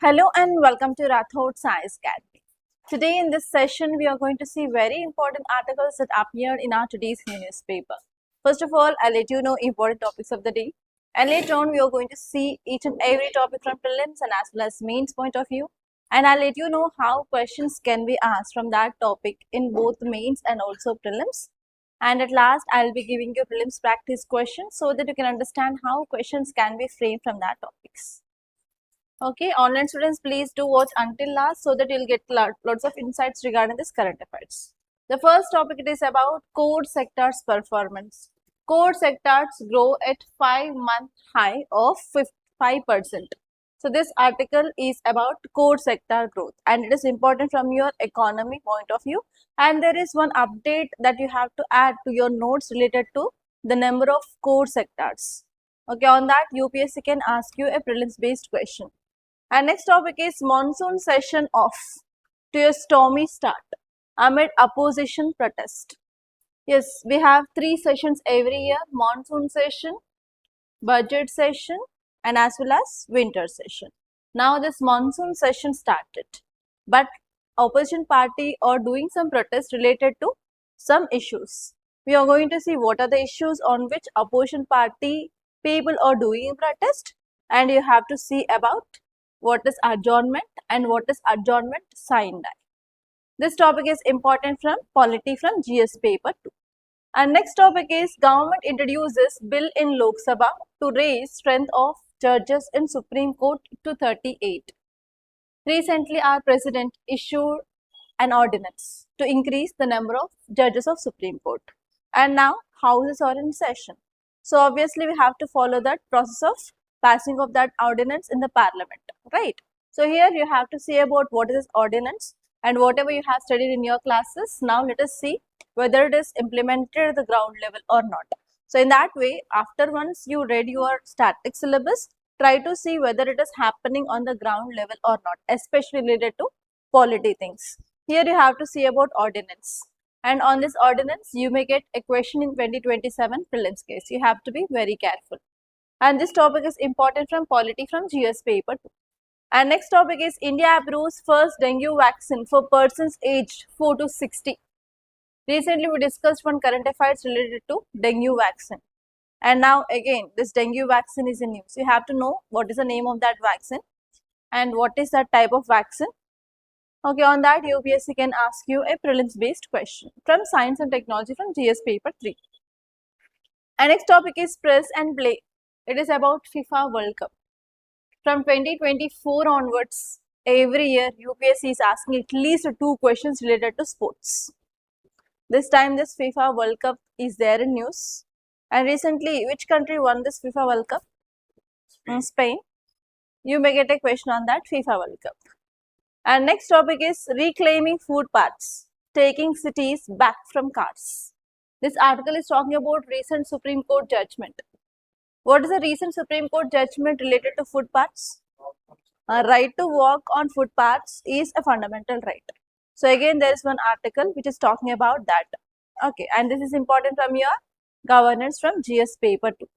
Hello and welcome to Rathods IAS Academy. Today in this session, we are going to see very important articles that appeared in our today's newspaper. First of all, I'll let you know important topics of the day. And later on, we are going to see each and every topic from prelims and as well as mains point of view. And I'll let you know how questions can be asked from that topic in both mains and also prelims. And at last, I'll be giving you prelims practice questions so that you can understand how questions can be framed from that topics. Okay, online students, please do watch until last so that you'll get lots of insights regarding this current affairs. The first topic it is about core sectors performance. Core sectors grow at 5-month high of 5%. So this article is about core sector growth and it is important from your economy point of view. And there is one update that you have to add to your notes related to the number of core sectors. Okay, on that UPSC can ask you a prelims based question. And next topic is monsoon session off to a stormy start amid opposition protest. Yes, we have 3 sessions every year: monsoon session, budget session, and as well as winter session. Now this monsoon session started, but opposition party are doing some protest related to some issues. We are going to see what are the issues on which opposition party people are doing protest, and you have to see about what is adjournment and what is adjournment sign die. This topic is important from polity from GS paper 2. And next topic is government introduces bill in Lok Sabha to raise strength of judges in Supreme Court to 38. Recently our president issued an ordinance to increase the number of judges of Supreme Court. And now houses are in session. So obviously we have to follow that process of passing of that ordinance in the parliament, right? So here you have to see about what is this ordinance and whatever you have studied in your classes. Now let us see whether it is implemented at the ground level or not. So in that way, after once you read your static syllabus, try to see whether it is happening on the ground level or not, especially related to polity things. Here you have to see about ordinance. And on this ordinance, you may get a question in 2027 prelims case. You have to be very careful. And this topic is important from polity from GS paper 2. And next topic is India approves first dengue vaccine for persons aged 4 to 60. Recently we discussed one current affairs related to dengue vaccine. And now again this dengue vaccine is in news. You have to know what is the name of that vaccine and what is that type of vaccine. Okay, on that UPSC can ask you a prelims based question from science and technology from GS paper 3. And next topic is press and play. It is about FIFA World Cup. From 2024 onwards, every year UPSC is asking at least 2 questions related to sports. This time this FIFA World Cup is there in news. And recently, which country won this FIFA World Cup? Spain. You may get a question on that FIFA World Cup. And next topic is reclaiming footpaths, taking cities back from cars. This article is talking about recent Supreme Court judgment. What is the recent Supreme Court judgment related to footpaths? A right to walk on footpaths is a fundamental right. So again, there is one article which is talking about that. Okay, and this is important from your governance from GS paper 2.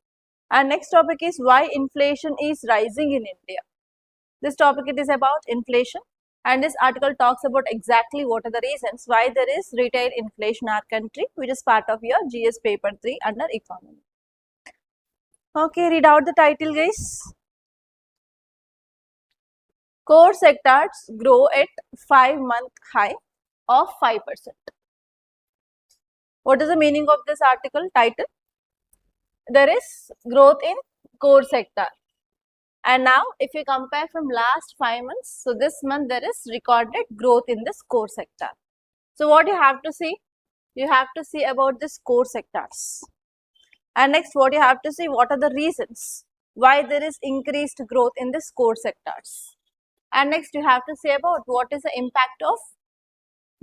And next topic is why inflation is rising in India. This topic it is about inflation, and this article talks about exactly what are the reasons why there is retail inflation in our country, which is part of your GS paper 3 under economy. Okay, read out the title, guys. Core sectors grow at 5-month high of 5%. What is the meaning of this article title? There is growth in core sector. And now if you compare from last 5 months, so this month there is recorded growth in this core sector. So what you have to see? You have to see about this core sectors. And next what you have to see, what are the reasons why there is increased growth in this core sectors. And next you have to say about what is the impact of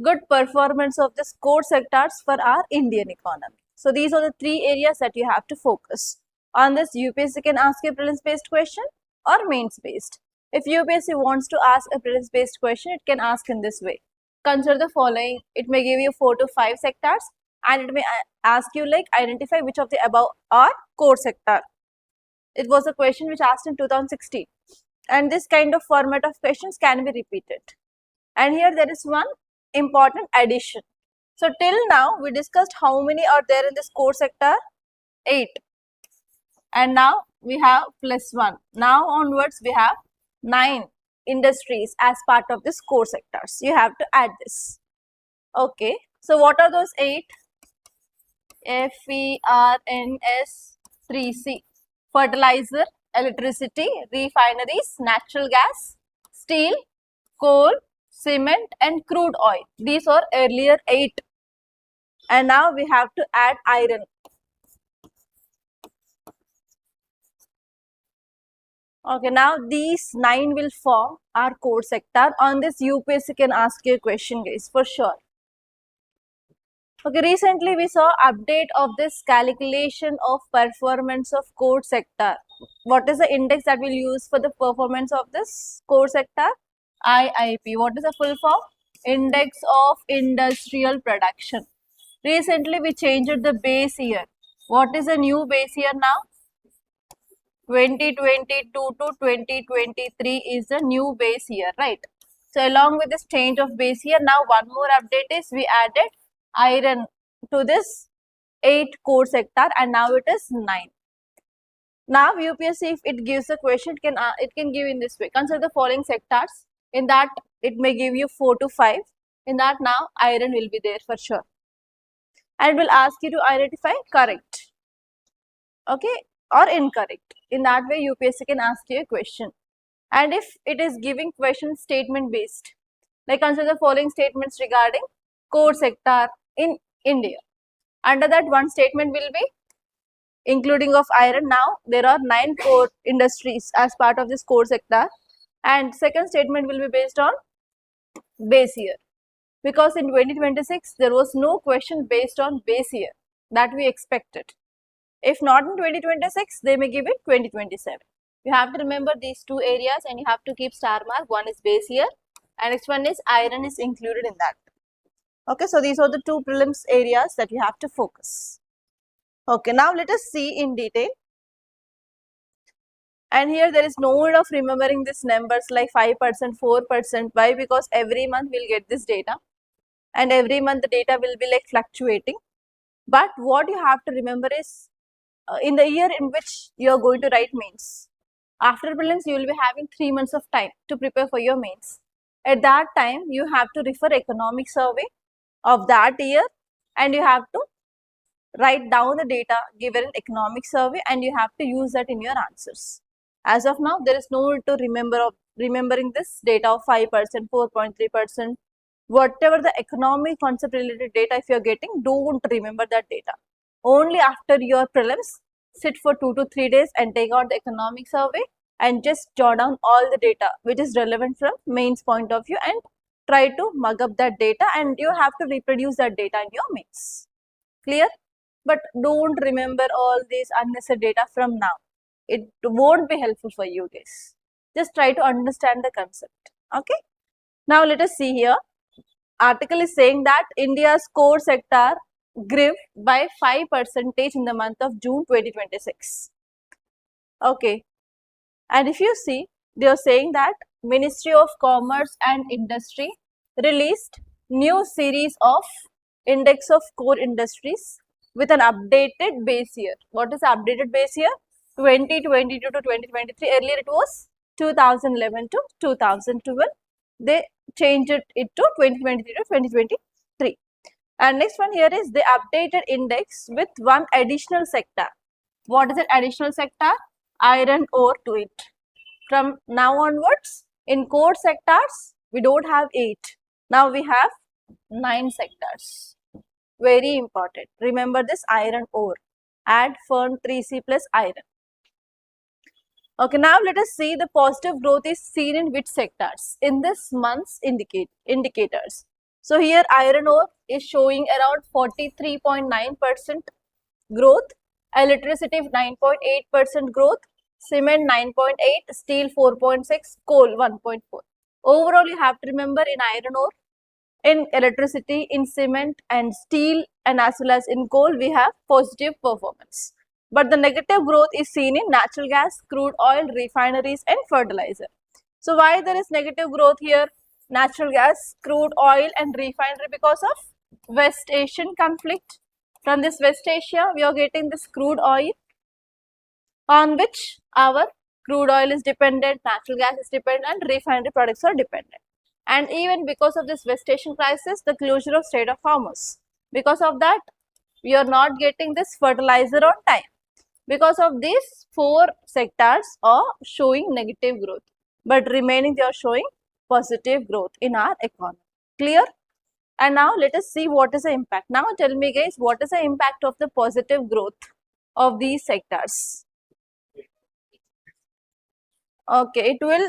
good performance of this core sectors for our Indian economy. So these are the 3 areas that you have to focus. On this UPSC can ask a prelims based question or mains based. If UPSC wants to ask a prelims based question, it can ask in this way. Consider the following. It may give you 4 to 5 sectors and it may ask you like identify which of the above are core sector. It was a question which asked in 2016. And this kind of format of questions can be repeated. And here there is one important addition. So till now we discussed how many are there in this core sector? 8. And now we have +1. Now onwards we have 9 industries as part of this core sectors. You have to add this. Okay. So what are those 8? FERNS 3C. Fertilizer, electricity, refineries, natural gas, steel, coal, cement and crude oil. These are earlier 8. And now we have to add iron. Okay, now these 9 will form our core sector. On this UPSC can ask you a question, guys, for sure. Okay, recently we saw update of this calculation of performance of core sector. What is the index that we'll use for the performance of this core sector? IIP. What is the full form? Index of Industrial Production. Recently we changed the base year. What is the new base year now? 2022 to 2023 is the new base year, right? So along with this change of base year, now one more update is we added iron to this 8 core sector and now it is 9. Now UPSC, if it gives a question, it can give in this way. Consider the following sectors. In that it may give you 4 to 5. In that now iron will be there for sure. And it will ask you to identify correct, okay, or incorrect. In that way UPSC can ask you a question. And if it is giving question statement based, like consider the following statements regarding core sector in India. Under that one statement will be including of iron. Now there are 9 core industries as part of this core sector, and second statement will be based on base year, because in 2026 there was no question based on base year that we expected. If not in 2026, they may give it 2027. You have to remember these 2 areas and you have to keep star mark. One is base year and next one is iron is included in that. Okay, so these are the 2 prelims areas that you have to focus. Okay, now let us see in detail. And here there is no need of remembering these numbers like 5%, 4%. Why? Because every month we'll get this data and every month the data will be like fluctuating. But what you have to remember is in the year in which you are going to write mains. After prelims, you will be having 3 months of time to prepare for your mains. At that time, you have to refer economic survey of that year and you have to write down the data given in economic survey and you have to use that in your answers. As of now, there is no need to remembering this data of 5%, 4.3%, whatever the economic concept related data if you are getting, don't remember that data. Only after your prelims, sit for 2 to 3 days and take out the economic survey and just jot down all the data which is relevant from mains point of view and try to mug up that data and you have to reproduce that data in your mains. Clear? But don't remember all these unnecessary data from now. It won't be helpful for you guys. Just try to understand the concept. Okay? Now let us see here. Article is saying that India's core sector grew by 5% in the month of June 2026. Okay. And if you see, they are saying that Ministry of Commerce and Industry released new series of index of core industries with an updated base year. What is the updated base year? 2022 to 2023. Earlier it was 2011 to 2012. They changed it to 2023 to 2023. And next one here is the updated index with one additional sector. What is that additional sector? Iron ore to it. From now onwards, in core sectors, we don't have 8. Now we have 9 sectors. Very important. Remember this iron ore. Add Fern 3C plus iron. Okay, now let us see the positive growth is seen in which sectors. In this month's indicators. So here iron ore is showing around 43.9% growth, electricity 9.8% growth, cement 9.8, steel 4.6, coal 1.4. Overall, you have to remember in iron ore, in electricity, in cement and steel and as well as in coal, we have positive performance. but the negative growth is seen in natural gas, crude oil, refineries and fertilizer. So why there is negative growth here? Natural gas, crude oil and refinery because of West Asian conflict. From this West Asia, we are getting this crude oil on which our crude oil is dependent, natural gas is dependent and refinery products are dependent. And even because of this West Asian crisis, the closure of Strait of Hormuz. Because of that, we are not getting this fertilizer on time. Because of these 4 sectors are showing negative growth, but remaining they are showing positive growth in our economy. Clear? And now let us see what is the impact. Now tell me guys, what is the impact of the positive growth of these sectors? Okay, it will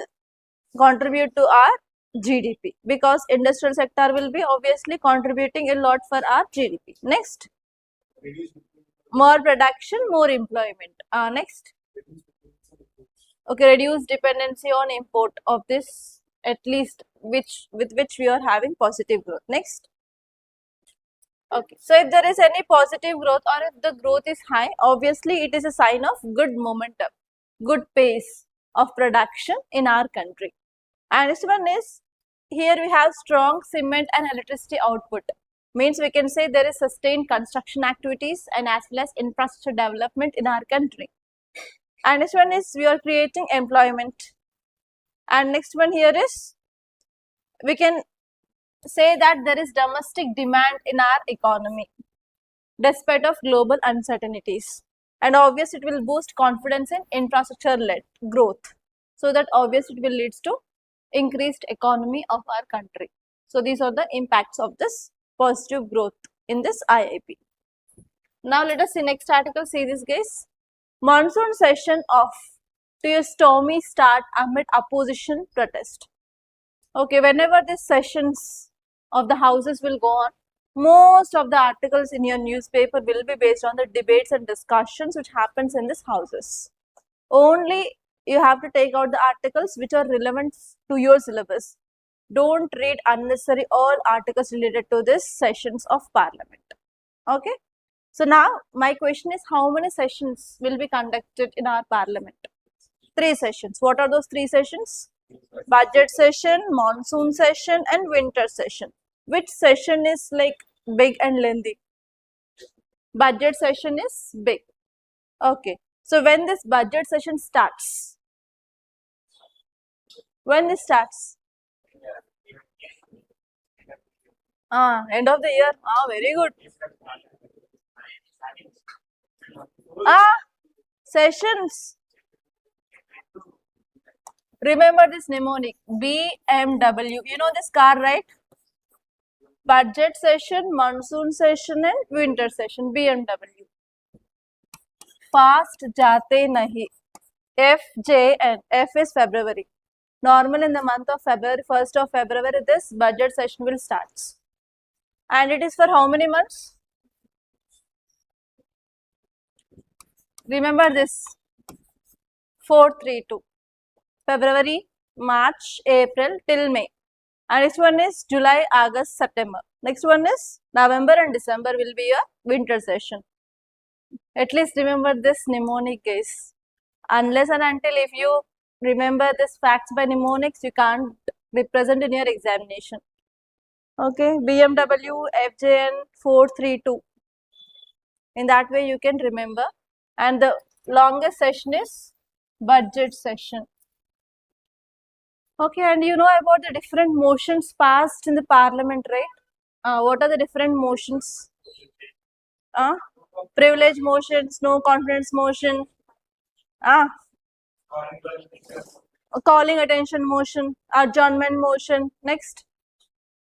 contribute to our GDP because industrial sector will be obviously contributing a lot for our GDP. Next, more production, more employment. Next, okay, reduce dependency on import of this, at least with which we are having positive growth. Next, okay, so if there is any positive growth or if the growth is high, obviously it is a sign of good momentum, good pace of production in our country. And this one is, here we have strong cement and electricity output. Means we can say there is sustained construction activities and as well as infrastructure development in our country. And this one is, we are creating employment. And next one here is, we can say that there is domestic demand in our economy despite of global uncertainties. And obviously it will boost confidence in infrastructure led growth. So that obviously it will lead to increased economy of our country. So these are the impacts of this positive growth in this IIP. Now let us see next article. See this guys. Monsoon session off to a stormy start amid opposition protest. Okay, whenever these sessions of the houses will go on, most of the articles in your newspaper will be based on the debates and discussions which happens in these houses. Only you have to take out the articles which are relevant to your syllabus. Don't read unnecessary all articles related to this sessions of Parliament. Okay. So now my question is, how many sessions will be conducted in our Parliament? 3 sessions. What are those 3 sessions? Budget session, monsoon session and winter session. Which session is like big and lengthy? Budget session is big. Okay. So when this budget session starts? When it starts? End of the year. Very good. Sessions. Remember this mnemonic, BMW. You know this car, right? Budget session, monsoon session and winter session, BMW. Fast jate nahi. FJN. F is February. Normal in the month of February, 1st of February, this budget session will start. And it is for how many months? Remember this, 432. February, March, April till May. And next one is July, August, September. Next one is November and December will be a winter session. At least remember this mnemonic guys. Unless and until if you remember this facts by mnemonics, you can't represent in your examination. Okay, BMW, FJN, 432. In that way you can remember. And the longest session is budget session. Okay, and you know about the different motions passed in the Parliament, right? What are the different motions? Privilege motions, no confidence motion, calling attention motion, adjournment motion. Next,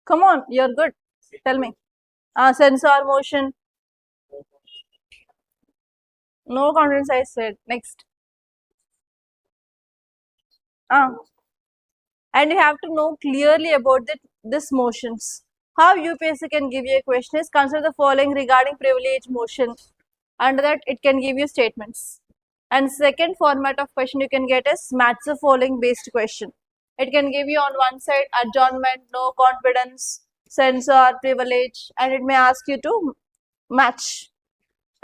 come on, you're good. Tell me. Censor motion. No confidence, I said. Next. And you have to know clearly about this motions. How UPSC can give you a question is, consider the following regarding privilege motion. Under that, it can give you statements. And second format of question you can get is match the following based question. It can give you on one side adjournment, no confidence, censor, privilege, and it may ask you to match.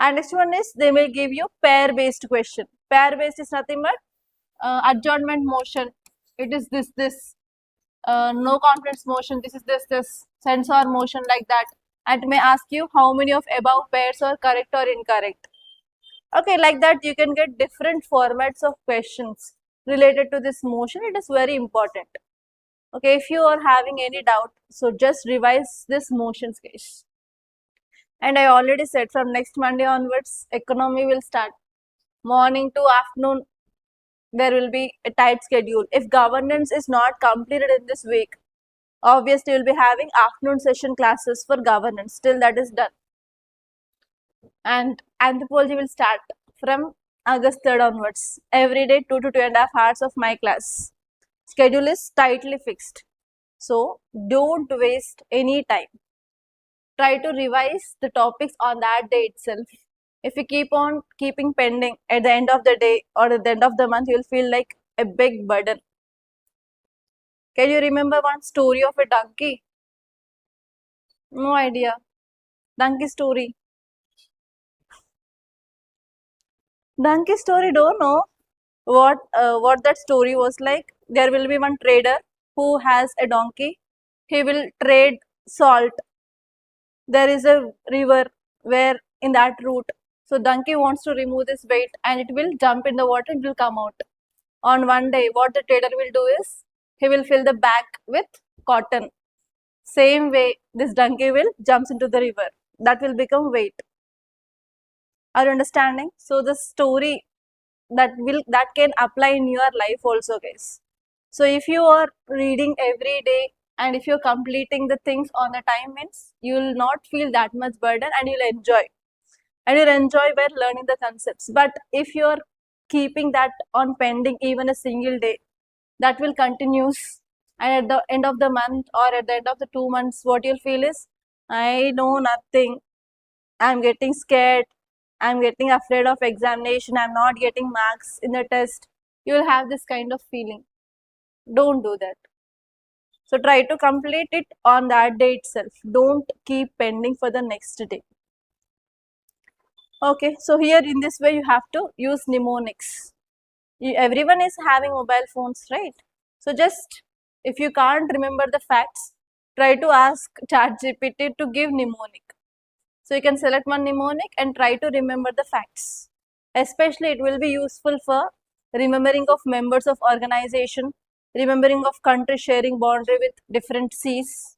And next one is they will give you pair based question. Pair based is nothing but adjournment motion. It is this. No confidence motion. This is this. Sensor motion, like that. And it may ask you how many of above pairs are correct or incorrect. Okay, like that you can get different formats of questions related to this motion. It is very important. Okay, if you are having any doubt, so just revise this motions case. And I already said from next Monday onwards, economy will start. Morning to afternoon, there will be a tight schedule. If governance is not completed in this week, obviously you'll be having afternoon session classes for governance till that is done. And anthropology will start from August 3rd onwards. Every day 2 to 2.5 hours of my class. Schedule is tightly fixed. So don't waste any time. Try to revise the topics on that day itself. If you keep on keeping pending, at the end of the day or at the end of the month, you'll feel like a big burden. Can you remember one story of a donkey? No idea. Donkey story. Donkey story, don't know what that story was like. There will be one trader who has a donkey. He will trade salt. There is a river where in that route. So donkey wants to remove this weight and it will jump in the water and will come out. On one day, what the trader will do is, he will fill the bag with cotton. Same way, this donkey will jumps into the river. That will become weight. Are you understanding? So the story that can apply in your life also, guys. So if you are reading every day and if you're completing the things on the time, means you will not feel that much burden and you'll enjoy. And you'll enjoy by learning the concepts. But if you're keeping that on pending even a single day, that will continues. And at the end of the month or at the end of the 2 months, what you'll feel is, I know nothing. I'm getting scared. I'm getting afraid of examination. I'm not getting marks in the test. You'll have this kind of feeling. Don't do that. So try to complete it on that day itself. Don't keep pending for the next day. Okay, so here in this way you have to use mnemonics. Everyone is having mobile phones, right? So just if you can't remember the facts, try to ask ChatGPT to give mnemonic. So you can select one mnemonic and try to remember the facts. Especially it will be useful for remembering of members of organization, remembering of country sharing boundary with different seas.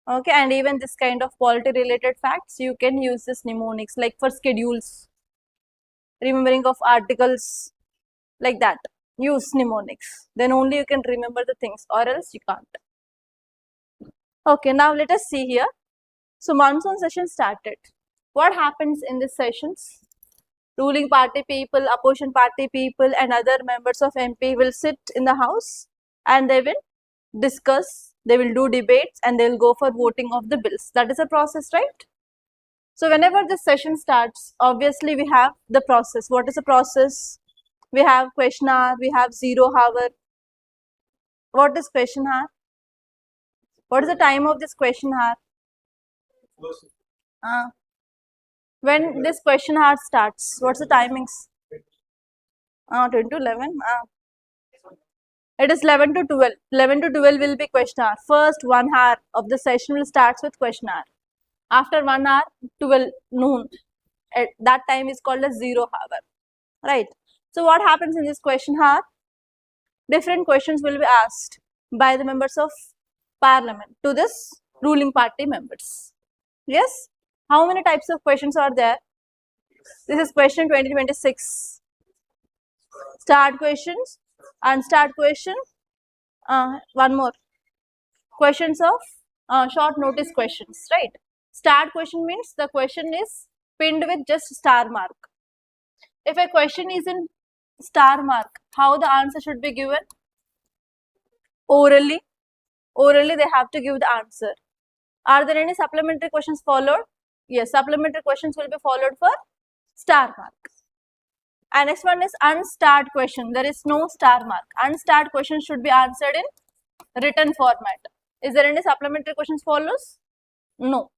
Okay, and even this kind of polity related facts, you can use this mnemonics, like for schedules, remembering of articles, like that. Use mnemonics. Then only you can remember the things, or else you can't. Okay, now let us see here. So monsoon session started. What happens in these sessions? Ruling party people, opposition party people and other members of MP will sit in the house and they will discuss, they will do debates and they will go for voting of the bills. That is a process, right? So whenever this session starts, obviously we have the process. What is the process? We have question hour, we have 0 hour. What is question hour? What is the time of this question hour? When this question hour starts, what's the timings? 10 to 11. It is 11 to 12. 11 to 12 will be question hour. First 1 hour of the session will start with question hour. After 1 hour, 12 noon. At that time is called as 0 hour. Right. So what happens in this question hour? Different questions will be asked by the members of parliament to this ruling party members. Yes? How many types of questions are there? This is question 2026. Start questions, unstart question, one more. Questions of short notice questions, right? Start question means the question is pinned with just star mark. If a question is in star mark, how the answer should be given? Orally. Orally they have to give the answer. Are there any supplementary questions followed? Yes, supplementary questions will be followed for star mark. And next one is unstarred question. There is no star mark. Unstarred question should be answered in written format. Is there any supplementary questions follows? No.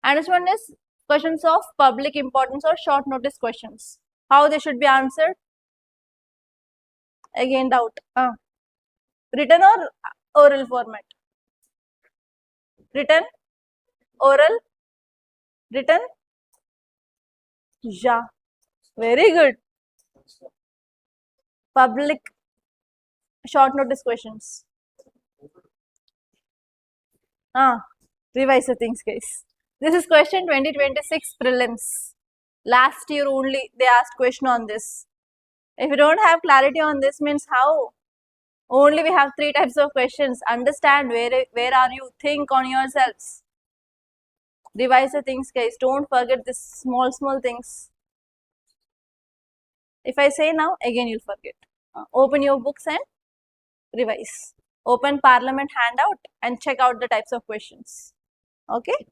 And next one is Questions of public importance or short notice questions. How they should be answered? Again doubt. Written or oral format? Written, oral, written? Yeah, very good. Public short notice questions. Revise the things, guys. This is question 2026 prelims. Last year only they asked question on this. If you don't have clarity on this, means how? Only we have 3 types of questions. Understand where are you? Think on yourselves. Revise the things, guys. Don't forget this small things. If I say now, again you'll forget. Open your books and revise. Open Parliament handout and check out the types of questions. Okay?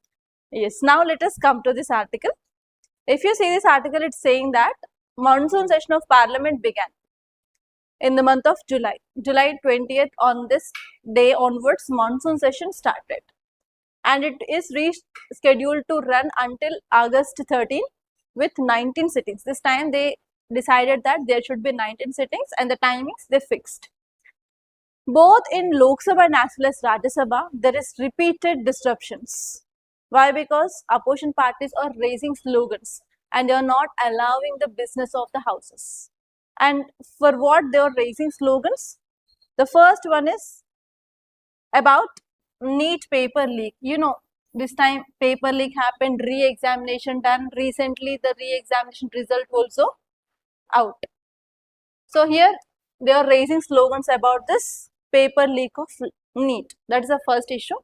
Yes. Now let us come to this article. If you see this article, it's saying that monsoon session of Parliament began in the month of July. July 20th, on this day onwards, monsoon session started. And it is rescheduled to run until August 13 with 19 sittings. This time they decided that there should be 19 sittings and the timings they fixed. Both in Lok Sabha and as well as Rajya Sabha, there is repeated disruptions. Why? Because opposition parties are raising slogans and they are not allowing the business of the houses. And for what they are raising slogans? The first one is about NEET paper leak. You know, this time paper leak happened, re-examination done. Recently, the re-examination result also out. So here they are raising slogans about this paper leak of NEET. That is the first issue.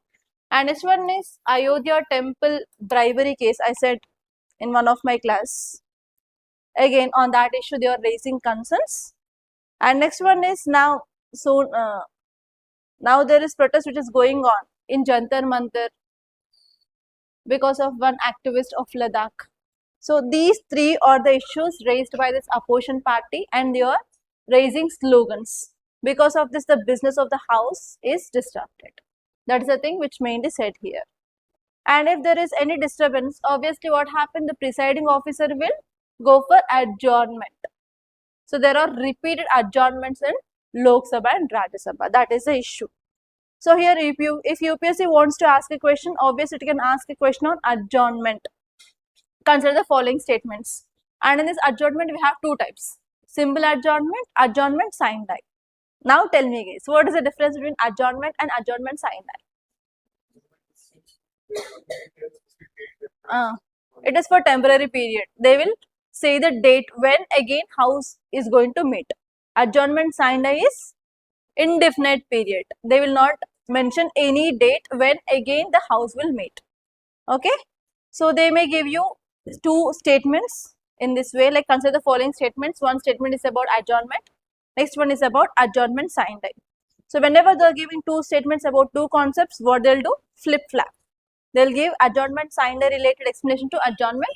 And next one is Ayodhya temple bribery case. I said in one of my class. Again, on that issue, they are raising concerns. And next one is now, now there is protest which is going on in Jantar Mantar because of one activist of Ladakh. So these 3 are the issues raised by this opposition party and they are raising slogans. Because of this, the business of the house is disrupted. That is the thing which mainly said here. And if there is any disturbance, obviously what happened, the presiding officer will go for adjournment. So there are repeated adjournments in Lok Sabha and Rajya Sabha. That is the issue. So here if UPSC wants to ask a question, obviously it can ask a question on adjournment. Consider the following statements. And in this adjournment, we have 2 types. Simple adjournment, adjournment signed die. Now tell me guys, what is the difference between adjournment and adjournment signed die? It is for temporary period. They will say the date when again house is going to meet. Adjournment signed die is indefinite period. They will not mention any date when again the house will meet. Okay. So they may give you 2 statements in this way, like consider the following statements. One statement is about adjournment. Next one is about adjournment signed die. So whenever they are giving 2 statements about 2 concepts, what they'll do? Flip flap. They'll give adjournment signed die related explanation to adjournment,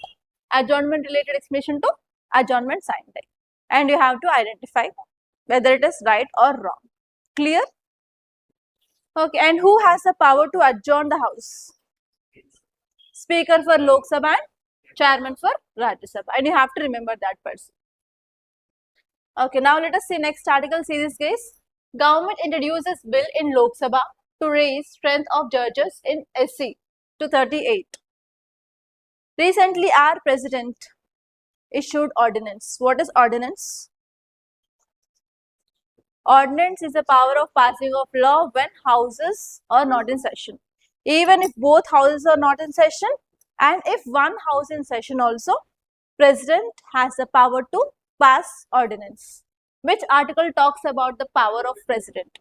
adjournment related explanation to adjournment signed die. And you have to identify whether it is right or wrong. Clear? Okay, and who has the power to adjourn the house? Speaker for Lok Sabha and chairman for Rajya Sabha. And you have to remember that person. Okay, now let us see next article. See this case. Government introduces bill in Lok Sabha to raise strength of judges in SC to 38. Recently, our president issued ordinance. What is ordinance? Ordinance is the power of passing of law when houses are not in session. Even if both houses are not in session and if one house in session also, president has the power to pass ordinance. Which article talks about the power of president?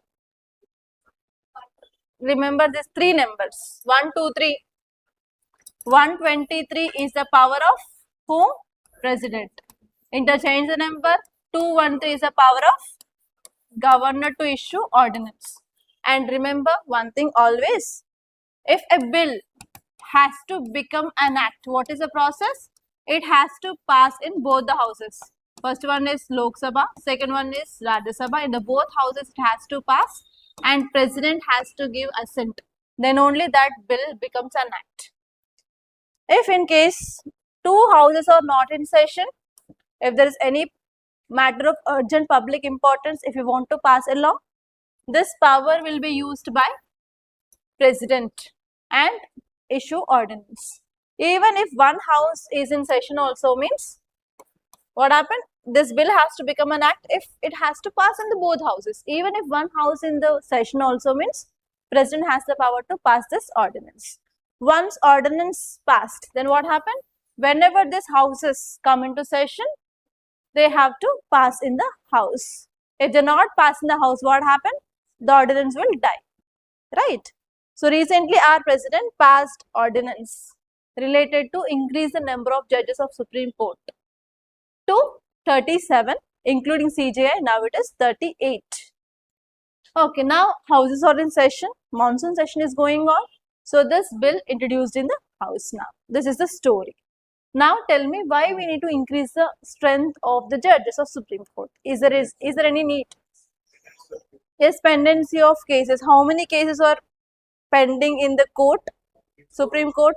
Remember these 3 numbers. 1, 2, 3. 123 is the power of whom? President. Interchange the number. 213 is the power of governor to issue ordinance. And remember one thing always. If a bill has to become an act, what is the process? It has to pass in both the houses. First one is Lok Sabha, second one is Rajya Sabha. In the both houses it has to pass and president has to give assent. Then only that bill becomes an act. If in case two houses are not in session, if there is any matter of urgent public importance, if you want to pass a law, this power will be used by president and issue ordinance. Even if one house is in session also means, what happened? This bill has to become an act if it has to pass in the both houses. Even if one house in the session also means, president has the power to pass this ordinance. Once ordinance passed, then what happened? Whenever these houses come into session, they have to pass in the house. If they not pass in the house, what happened? The ordinance will die, right? So recently our president passed ordinance related to increase the number of judges of Supreme Court to 37, including CJI. Now it is 38. Okay, now houses are in session. Monsoon session is going on. So this bill introduced in the house now. This is the story. Now tell me why we need to increase the strength of the judges of Supreme Court. Is there any need? Yes, pendency of cases. How many cases are pending in the court, Supreme Court?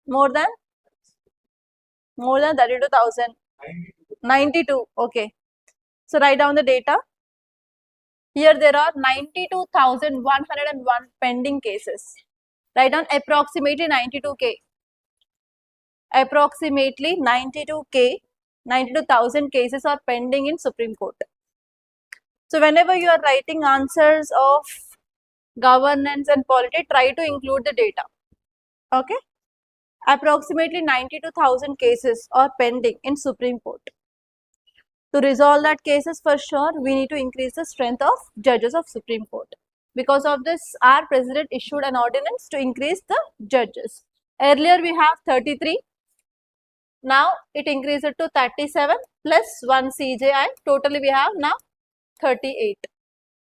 More than 32,000. 92. Okay. So write down the data. Here there are 92,101 pending cases. Write down approximately 92k. Approximately 92,000 cases are pending in Supreme Court. So whenever you are writing answers of governance and polity, try to include the data. Okay. Approximately 92,000 cases are pending in Supreme Court. To resolve that cases, for sure, we need to increase the strength of judges of Supreme Court. Because of this, our president issued an ordinance to increase the judges. Earlier we have 33. Now it increased to 37 plus 1 CJI. Totally we have now 38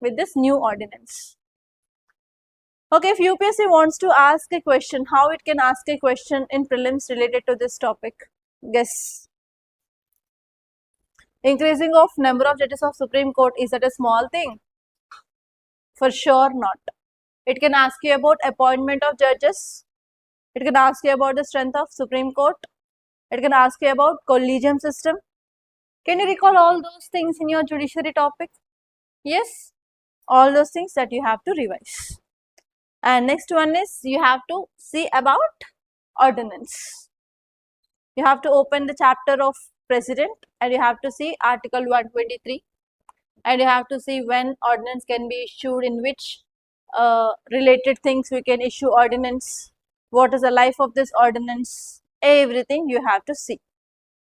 with this new ordinance. Okay, if UPSC wants to ask a question, how it can ask a question in prelims related to this topic? Guess. Increasing of number of judges of Supreme Court, is that a small thing? For sure not. It can ask you about appointment of judges. It can ask you about the strength of Supreme Court. It can ask you about collegium system. Can you recall all those things in your judiciary topic? Yes, all those things that you have to revise. And next one is you have to see about ordinance. You have to open the chapter of president and you have to see article 123 and you have to see when ordinance can be issued, in which related things we can issue ordinance, what is the life of this ordinance, everything you have to see.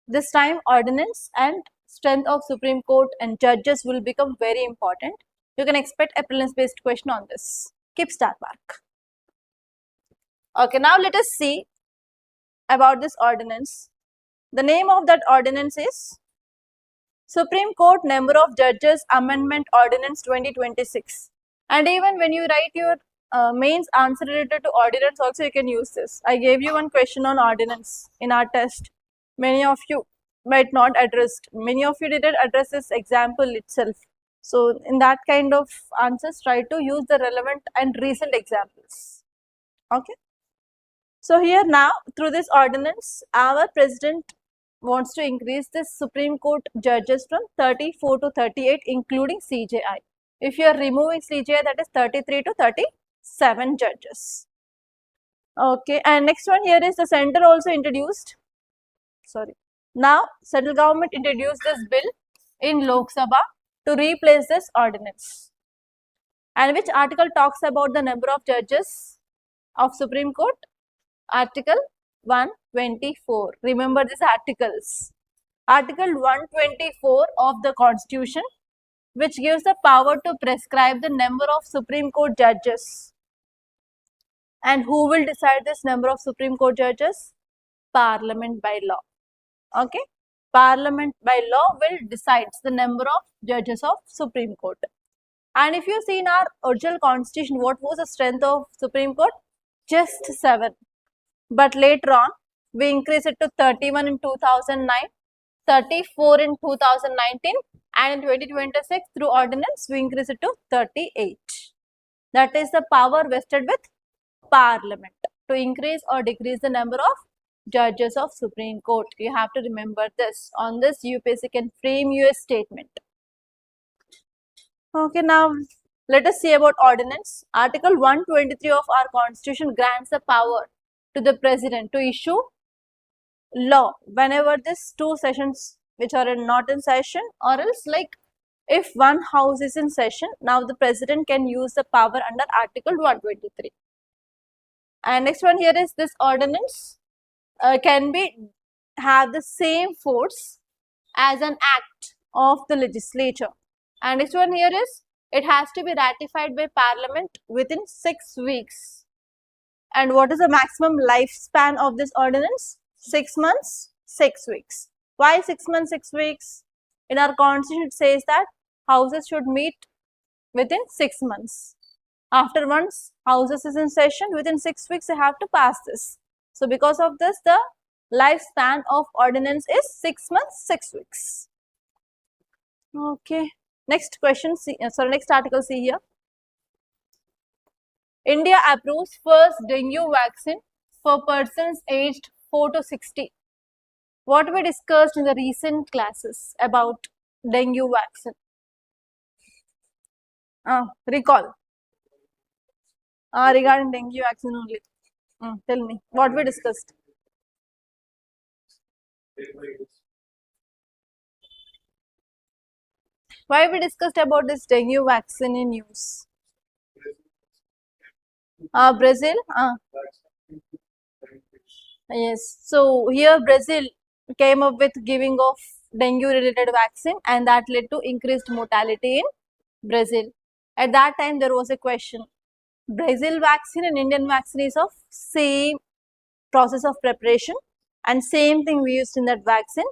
This time ordinance and strength of Supreme Court and judges will become very important. You can expect a prelims based question on this. Keep star mark. Okay, now let us see about this ordinance. The name of that ordinance is Supreme Court Number of Judges Amendment Ordinance 2026. And even when you write your mains answer related to ordinance also, you can use this. I gave you one question on ordinance in our test. Many of you might not addressed. Many of you didn't address this example itself. So in that kind of answers, try to use the relevant and recent examples. Okay. So here now, through this ordinance, our president wants to increase the Supreme Court judges from 34 to 38, including CJI. If you are removing CJI, that is 33 to 37 judges. Okay, and next one here is the center also introduced. Sorry. Now, central government introduced this bill in Lok Sabha to replace this ordinance. And which article talks about the number of judges of Supreme Court? Article 124. Remember these articles. Article 124 of the Constitution, which gives the power to prescribe the number of Supreme Court judges. And who will decide this number of Supreme Court judges? Parliament by law. Okay. Parliament by law will decide the number of judges of Supreme Court. And if you see in our original constitution, what was the strength of Supreme Court? Just 7. But later on, we increased it to 31 in 2009, 34 in 2019, and in 2026 through ordinance, we increased it to 38. That is the power vested with Parliament. to increase or decrease the number of judges of Supreme Court. You have to remember this. On this, UPSC can frame your statement. Okay, now let us see about ordinance. Article 123 of our constitution grants the power to the president to issue law whenever these two sessions which are not in session, or else like if one house is in session, now the president can use the power under article 123. And next one here is this ordinance can be have the same force as an act of the legislature. And next one here is it has to be ratified by Parliament within 6 weeks. And what is the maximum lifespan of this ordinance? 6 months, 6 weeks. Why 6 months, 6 weeks? In our constitution it says that houses should meet within 6 months. After once houses is in session, within 6 weeks they have to pass this. So because of this, the lifespan of ordinance is 6 months, 6 weeks. Okay. Next question, next article, see here. India approves first dengue vaccine for persons aged 4 to 60. What we discussed in the recent classes about dengue vaccine? Recall. Regarding dengue vaccine only. Tell me, what we discussed? Why we discussed about this dengue vaccine in news? Brazil? Yes. So here Brazil came up with giving of dengue related vaccine, and that led to increased mortality in Brazil. At that time there was a question. Brazil vaccine and Indian vaccine is of same process of preparation and same thing we used in that vaccine.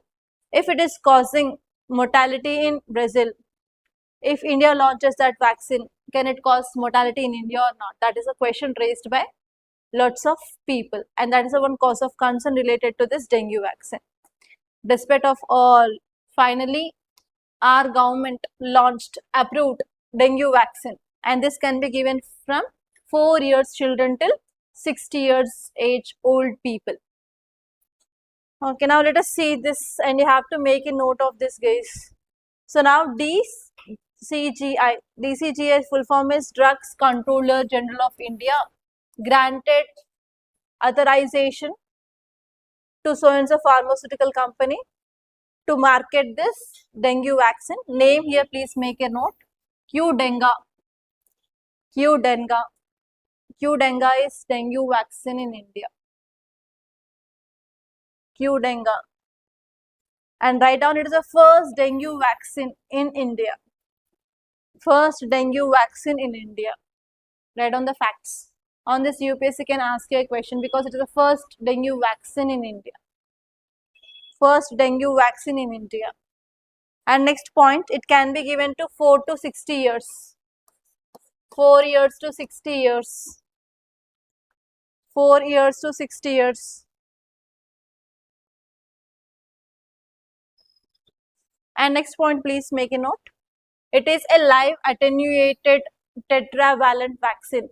If it is causing mortality in Brazil, if India launches that vaccine, can it cause mortality in India or not? That is a question raised by lots of people, and that is the one cause of concern related to this dengue vaccine. Despite of all, finally our government approved dengue vaccine, and this can be given from 4 years children till 60 years age old people. Okay, now let us see this, and you have to make a note of this, guys. So now DCGI full form is Drugs Controller General of India granted authorization to so and so pharmaceutical company to market this dengue vaccine. Name here, please make a note. Qdenga. Qdenga is dengue vaccine in India. Qdenga. And write down, it is the first dengue vaccine in India. First dengue vaccine in India. Write down the facts. On this, UPSC can ask you a question because it is the first dengue vaccine in India. First dengue vaccine in India. And next point, it can be given to 4 to 60 years. 4 years to 60 years. 4 years to 60 years. And next point, please make a note. It is a live attenuated tetravalent vaccine.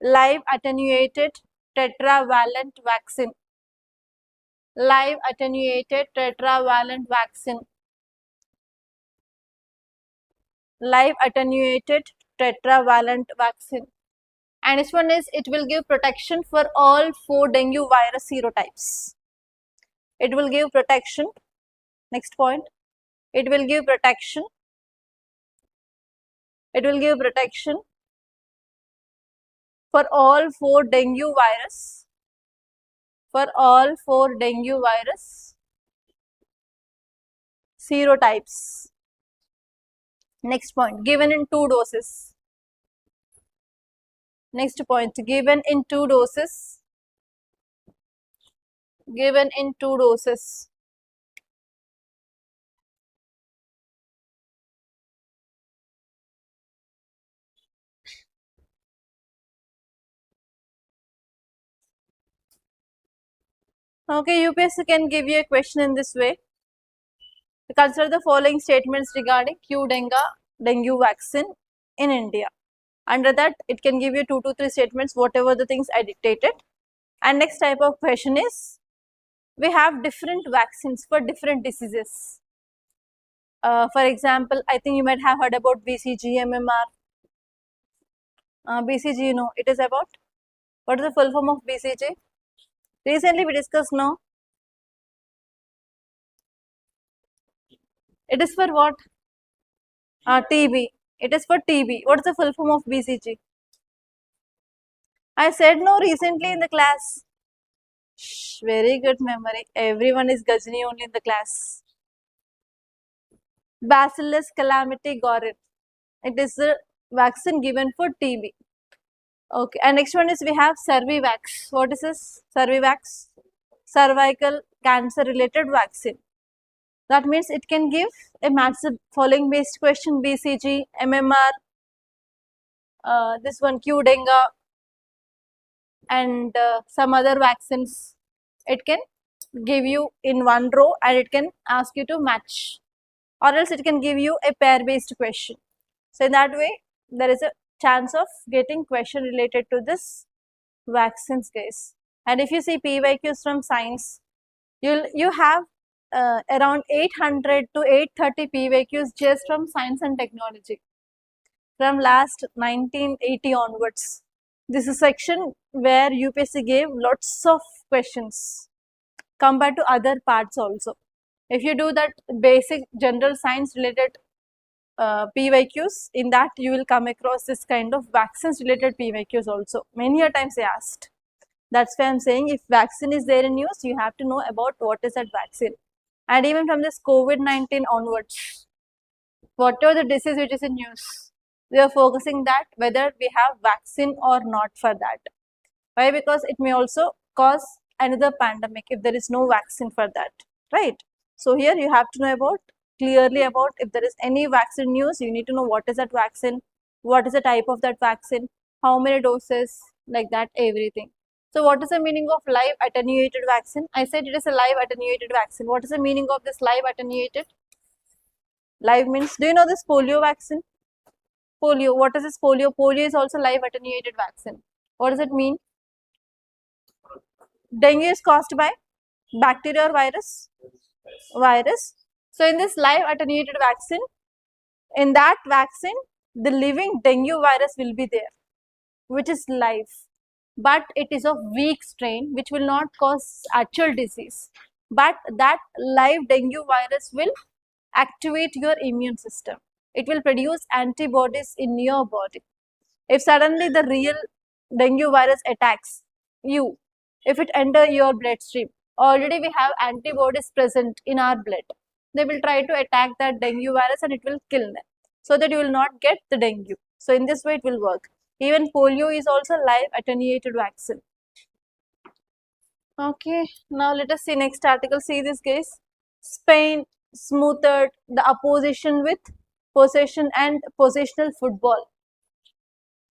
Live attenuated tetravalent vaccine. Live attenuated tetravalent vaccine. Live attenuated tetravalent vaccine. And this one is, it will give protection for all 4 dengue virus serotypes. It will give protection. Next point, it will give protection. It will give protection for all 4 dengue virus. For all 4 dengue virus serotypes. Next point, given in 2 doses. Next point, given in 2 doses. Given in 2 doses. Okay, UPSC can give you a question in this way. Consider the following statements regarding Qdenga dengue vaccine in India. Under that, it can give you 2 to 3 statements, whatever the things I dictated. And next type of question is, we have different vaccines for different diseases. For example, I think you might have heard about BCG, MMR. BCG, you know, it is about, what is the full form of BCG? Recently we discussed, no? It is for what? TB. It is for TB. What is the full form of BCG? I said no recently in the class. Shh, very good memory. Everyone is Gajini only in the class. Bacillus calamity gorin. It is the vaccine given for TB. Okay, and next one is we have Cervivax. What is this? Cervivax? Cervical cancer related vaccine. That means it can give a match the following based question: BCG, MMR, this one Q Dengue, and some other vaccines. It can give you in one row and it can ask you to match, or else it can give you a pair based question. So in that way, there is a chance of getting question related to this vaccines case. And if you see PYQs from science, you have around 800 to 830 PYQs just from science and technology from last 1980 onwards. This is a section where UPSC gave lots of questions compared to other parts also. If you do that basic general science related PYQs, in that you will come across this kind of vaccines related PYQs also. Many a times they asked. That's why I'm saying if vaccine is there in news, you have to know about what is that vaccine. And even from this COVID-19 onwards, whatever the disease which is in news, we are focusing that whether we have vaccine or not for that. Why? Because it may also cause another pandemic if there is no vaccine for that, right? So here you have to know about clearly about if there is any vaccine news, you need to know what is that vaccine, what is the type of that vaccine, how many doses, like that, everything. So what is the meaning of live attenuated vaccine? I said it is a live attenuated vaccine. What is the meaning of this live attenuated? Live means, do you know this polio vaccine? Polio, what is this polio? Polio is also live attenuated vaccine. What does it mean? Dengue is caused by bacteria or virus? Virus. So in this live attenuated vaccine, in that vaccine, the living dengue virus will be there, which is live. But it is of weak strain, which will not cause actual disease. But that live dengue virus will activate your immune system. It will produce antibodies in your body. If suddenly the real dengue virus attacks you, if it enter your bloodstream, already we have antibodies present in our blood. They will try to attack that dengue virus and it will kill them, so that you will not get the dengue. So in this way it will work. Even polio is also live attenuated vaccine. Okay, now let us see next article. See this case. Spain smoothed the opposition with possession and positional football.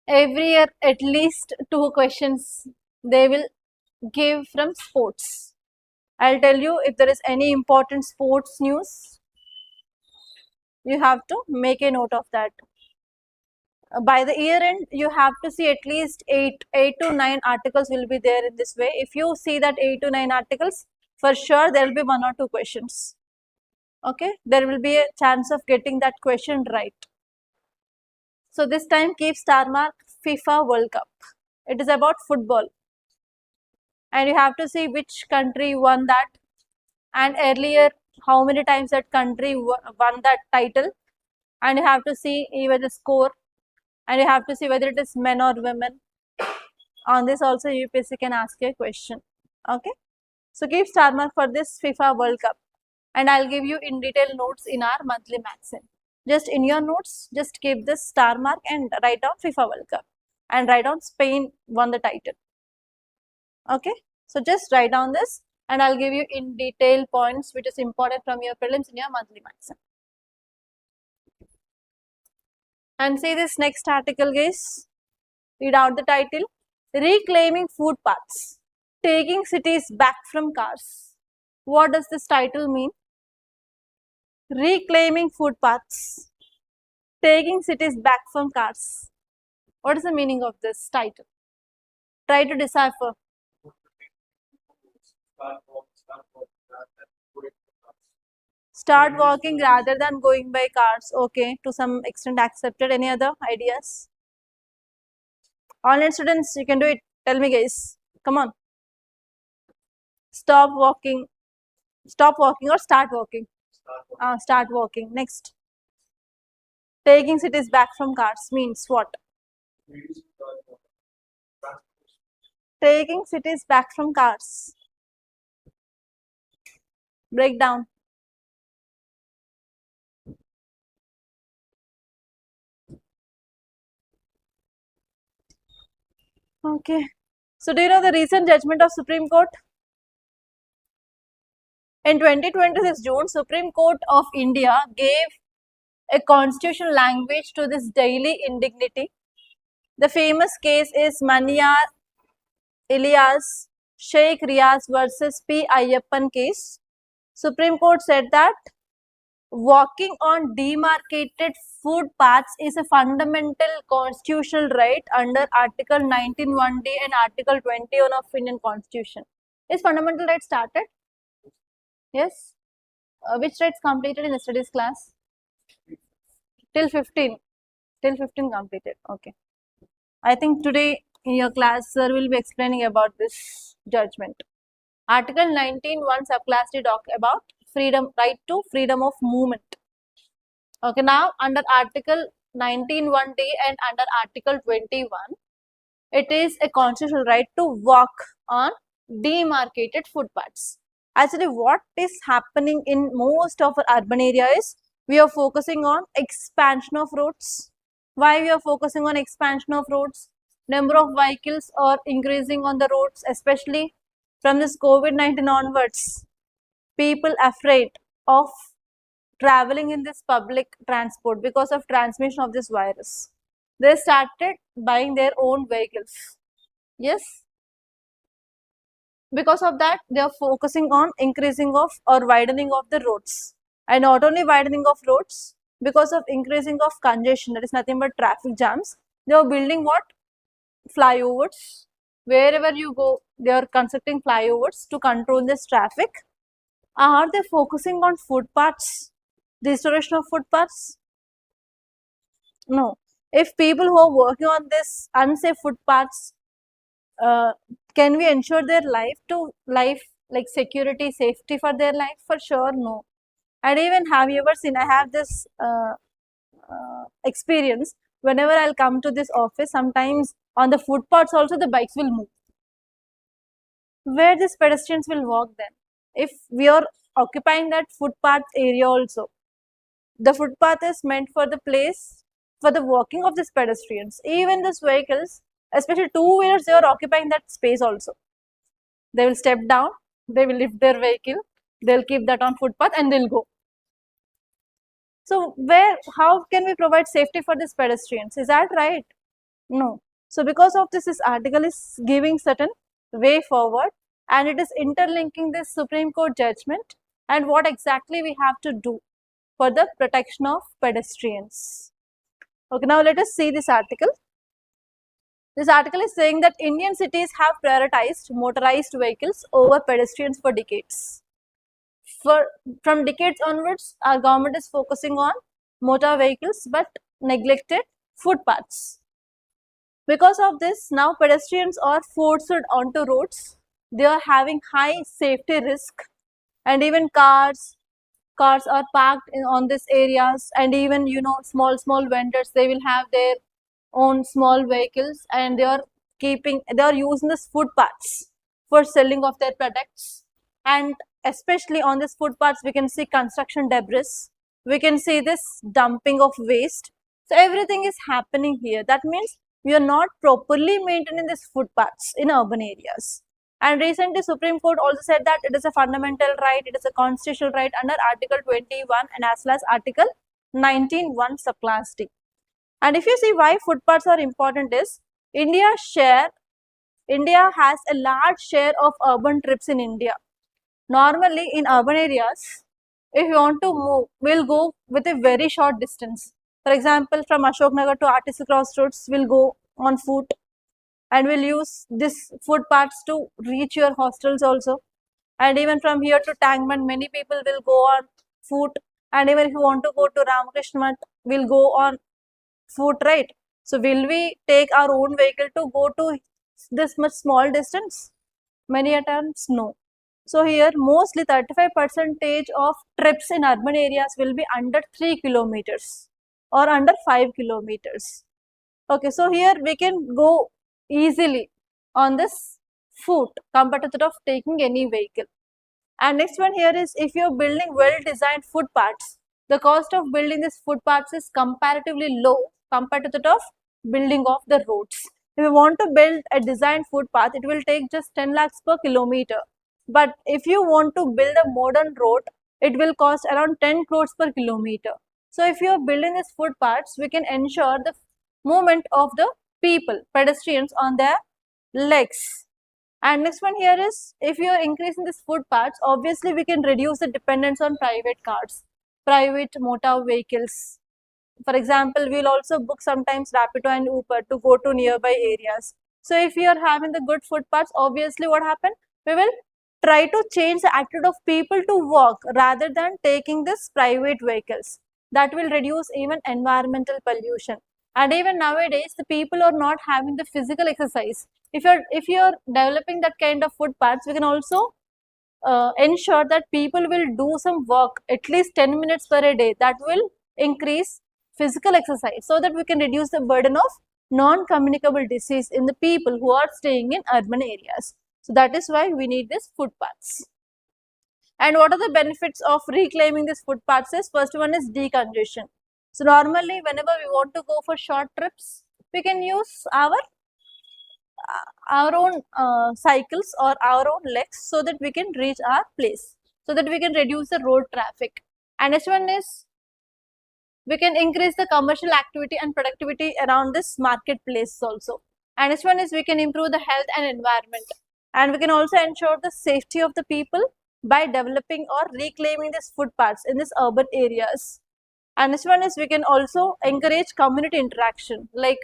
Every year at least 2 questions they will give from sports. I'll tell you if there is any important sports news, you have to make a note of that. By the year end, you have to see at least 8 to 9 articles will be there in this way. If you see that 8 to 9 articles, for sure there will be 1 or 2 questions. Okay, there will be a chance of getting that question right. So this time keep star mark FIFA World Cup. It is about football. And you have to see which country won that, and earlier how many times that country won that title, and you have to see even the score, and you have to see whether it is men or women. On this also UPSC can ask you a question. Okay, so keep star mark for this FIFA World Cup, and I'll give you in detail notes in our monthly magazine. Just in your notes, just keep this star mark and write down FIFA World Cup and write down Spain won the title. Okay, so just write down this and I'll give you in detail points which is important from your prelims in your monthly magazine. And see this next article, guys. Read out the title. Reclaiming footpaths, taking cities back from cars. What does this title mean? Reclaiming footpaths, taking cities back from cars. What is the meaning of this title? Try to decipher. Start walking rather than going by cars. Okay, to some extent accepted. Any other ideas? Online students, you can do it. Tell me, guys. Come on. Stop walking. Stop walking or start walking? Start walking. Next. Taking cities back from cars means what? Taking cities back from cars. Break down. Okay. So do you know the recent judgment of Supreme Court? In 2026 June, Supreme Court of India gave a constitutional language to this daily indignity. The famous case is Maniyar Ilyas Sheikh Riaz versus P. Ayyappan case. Supreme Court said that walking on demarcated footpaths is a fundamental constitutional right under Article 19(1)(d) and Article 21 of Indian Constitution. Is fundamental right started? Yes. Which rights completed in yesterday's class? Till 15. Till 15 completed. Okay. I think today in your class, sir will be explaining about this judgment. Article 19(1) subclass D talk about freedom, right to freedom of movement. Okay, now under Article 19(1)(d) and under Article 21, it is a constitutional right to walk on demarcated footpaths. Actually, what is happening in most of our urban areas, we are focusing on expansion of roads. Why we are focusing on expansion of roads? Number of vehicles are increasing on the roads, especially from this COVID-19 onwards. People afraid of traveling in this public transport because of transmission of this virus. They started buying their own vehicles. Yes. Because of that, they are focusing on increasing of or widening of the roads. And not only widening of roads, because of increasing of congestion, that is nothing but traffic jams, they are building what? Flyovers. Wherever you go, they are constructing flyovers to control this traffic. Are they focusing on footpaths? The restoration of footpaths? No. If people who are working on this unsafe footpaths, can we ensure their life like security, safety for their life? For sure, no. And even have you ever seen, I have this experience, whenever I'll come to this office, sometimes on the footpaths also the bikes will move. Where these pedestrians will walk then? If we are occupying that footpath area also, the footpath is meant for the place for the walking of these pedestrians. Even these vehicles, especially two-wheelers, they are occupying that space also. They will step down, they will lift their vehicle, they'll keep that on footpath and they'll go. So how can we provide safety for these pedestrians? Is that right? No. So because of this article is giving certain way forward and it is interlinking this Supreme Court judgment and what exactly we have to do for the protection of pedestrians. Okay, now let us see this article. This article is saying that Indian cities have prioritized motorized vehicles over pedestrians for decades. From decades onwards, our government is focusing on motor vehicles but neglected footpaths. Because of this, now pedestrians are forced onto roads. They are having high safety risk, and even cars are parked on these areas, and even small vendors, they will have their own small vehicles and they are using these footpaths for selling of their products. And especially on these footpaths, we can see construction debris, we can see this dumping of waste. So everything is happening here. That means we are not properly maintaining these footpaths in urban areas. And recently Supreme Court also said that it is a fundamental right, it is a constitutional right under Article 21 and as well as Article 19(1) subclass D. And if you see why footpaths are important is, India has a large share of urban trips in India. Normally in urban areas, if you want to move, we'll go with a very short distance. For example, from Ashok Nagar to RTC Crossroads, we'll go on foot, and will use this footpaths to reach your hostels also. And even from here to Tangman, many people will go on foot. And even if you want to go to Ramakrishna Math, will go on foot, right? So will we take our own vehicle to go to this much small distance? Many a times, no. So here mostly 35% of trips in urban areas will be under 3 kilometers or under 5 kilometers. Okay, so here we can go easily on this foot compared to that of taking any vehicle. And next one here is, if you're building well designed footpaths, the cost of building these footpaths is comparatively low compared to that of building of the roads. If you want to build a designed footpath, it will take just 10 lakhs per kilometer. But if you want to build a modern road, it will cost around 10 crores per kilometer. So if you are building these footpaths, we can ensure the movement of the people, pedestrians on their legs. And next one here is, if you are increasing this footpaths, obviously we can reduce the dependence on private cars, private motor vehicles. For example, we'll also book sometimes Rapido and Uber to go to nearby areas. So if you are having the good footpaths, obviously what happen? We will try to change the attitude of people to walk rather than taking this private vehicles. That will reduce even environmental pollution. And even nowadays, the people are not having the physical exercise. If you're developing that kind of footpaths, we can also ensure that people will do some work at least 10 minutes per a day. That will increase physical exercise so that we can reduce the burden of non-communicable disease in the people who are staying in urban areas. So that is why we need these footpaths. And what are the benefits of reclaiming these footpaths is, first one is decongestion. So normally whenever we want to go for short trips, we can use our own cycles or our own legs so that we can reach our place, so that we can reduce the road traffic. And next one is, we can increase the commercial activity and productivity around this marketplace also. And next one is, we can improve the health and environment. And we can also ensure the safety of the people by developing or reclaiming these footpaths in these urban areas. And next one is, we can also encourage community interaction, like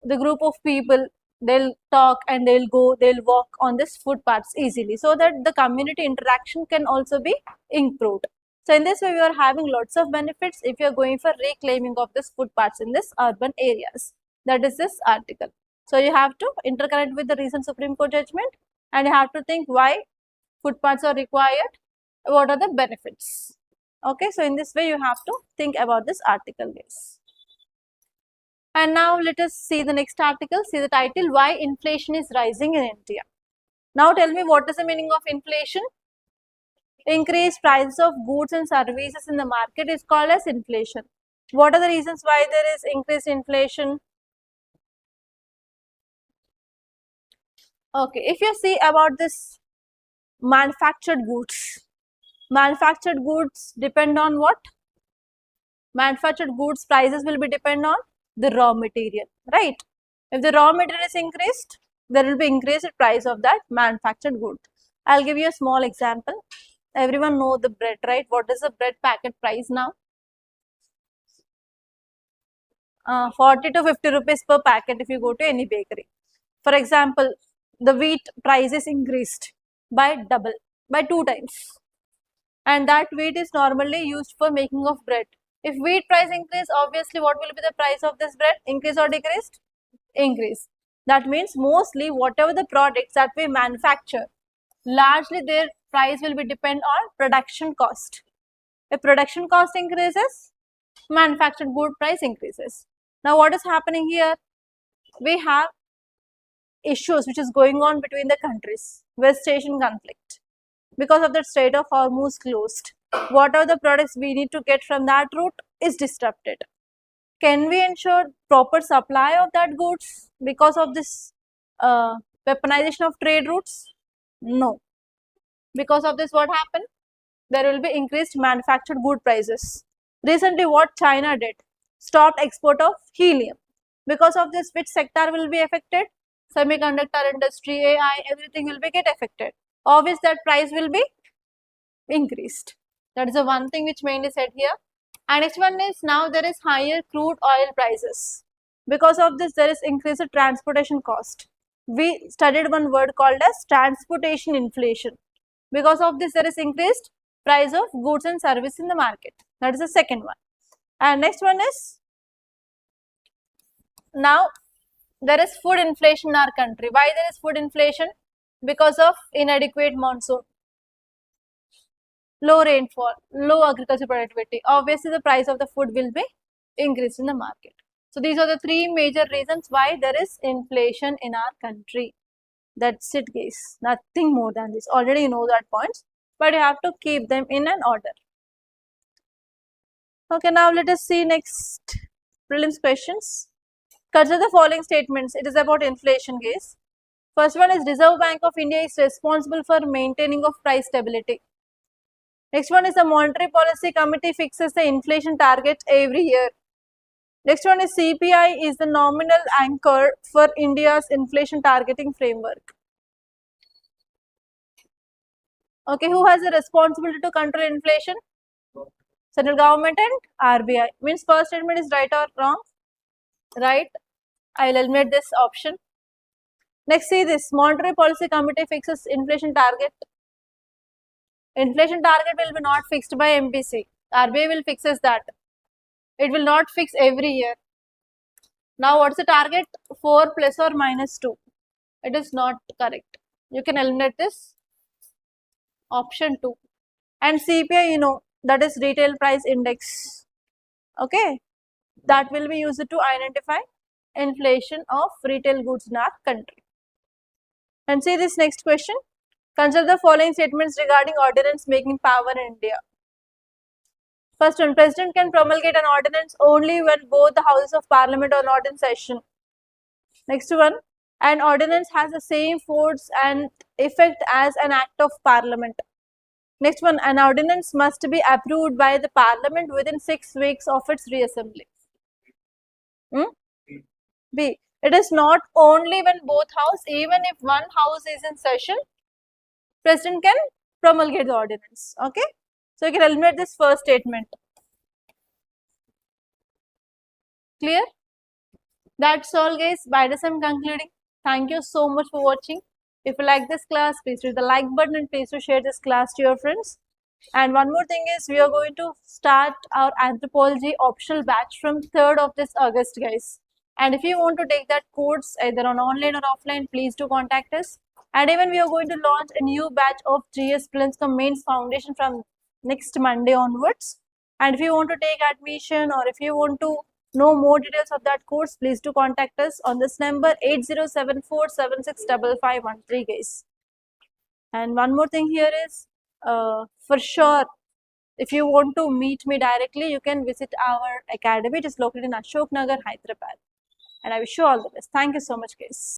the group of people, they'll talk and they'll walk on this footpaths easily, so that the community interaction can also be improved. So in this way, we are having lots of benefits if you are going for reclaiming of this footpaths in this urban areas. That is this article. So you have to interconnect with the recent Supreme Court judgment, and you have to think why footpaths are required, what are the benefits. Okay, so in this way, you have to think about this article, guys. And now let us see the next article. See the title, why inflation is rising in India. Now tell me, what is the meaning of inflation? Increased prices of goods and services in the market is called as inflation. What are the reasons why there is increased inflation? Okay, if you see about this manufactured goods depend on what? Manufactured goods prices will be depend on the raw material, right? If the raw material is increased, there will be increased price of that manufactured good. I'll give you a small example. Everyone know the bread, right? What is the bread packet price now? 40 to 50 rupees per packet if you go to any bakery. For example, the wheat price is increased by double, by 2 times. And that wheat is normally used for making of bread. If wheat price increase, obviously what will be the price of this bread? Increase or decreased? Increase. That means mostly whatever the products that we manufacture, largely their price will be depend on production cost. If production cost increases, manufactured good price increases. Now what is happening here? We have issues which is going on between the countries, West Asian conflict. Because of the Strait of Hormuz closed, what are the products we need to get from that route is disrupted. Can we ensure proper supply of that goods because of this weaponization of trade routes? No. Because of this, what happened? There will be increased manufactured good prices. Recently, what China did? Stopped export of helium. Because of this, which sector will be affected? Semiconductor industry, AI, everything will be get affected. Obviously, that price will be increased. That is the one thing which mainly said here. And next one is, now there is higher crude oil prices. Because of this, there is increased transportation cost. We studied one word called as transportation inflation. Because of this, there is increased price of goods and service in the market. That is the second one. And next one is, now there is food inflation in our country. Why there is food inflation? Because of inadequate monsoon, low rainfall, low agricultural productivity. Obviously, the price of the food will be increased in the market. So these are the three major reasons why there is inflation in our country. That's it, guys. Nothing more than this. Already you know that points, but you have to keep them in an order. Okay, now let us see next prelims questions. Consider the following statements. It is about inflation, guys. First one is Reserve Bank of India is responsible for maintaining of price stability. Next one is the Monetary Policy Committee fixes the inflation target every year. Next one is CPI is the nominal anchor for India's inflation targeting framework. Okay, who has the responsibility to control inflation? Central government and RBI. Means first statement is right or wrong? Right. I will eliminate this option. Next, see this. Monetary Policy Committee fixes inflation target. Inflation target will be not fixed by MPC. RBI will fixes that. It will not fix every year. Now, what's the target? 4 plus or minus 2. It is not correct. You can eliminate this. Option 2. And CPI, you know, that is retail price index. Okay. That will be used to identify inflation of retail goods in our country. And see this next question. Consider the following statements regarding ordinance making power in India. First one, President can promulgate an ordinance only when both the houses of Parliament are not in session. Next one, an ordinance has the same force and effect as an act of Parliament. Next one, an ordinance must be approved by the Parliament within 6 weeks of its reassembly. B. It is not only when both houses, even if one house is in session, President can promulgate the ordinance. Okay. So you can eliminate this first statement. Clear? That's all, guys. By this I'm concluding. Thank you so much for watching. If you like this class, please hit the like button and please to share this class to your friends. And one more thing is, we are going to start our anthropology optional batch from 3rd of this August, guys. And if you want to take that course either on online or offline, please do contact us. And even we are going to launch a new batch of GS Prelims Mains Foundation from next Monday onwards. And if you want to take admission or if you want to know more details of that course, please do contact us on this number 8074765513, guys. And one more thing here is, for sure, if you want to meet me directly, you can visit our academy. It is located in Ashok Nagar, Hyderabad. And I wish you all the best. Thank you so much, guys.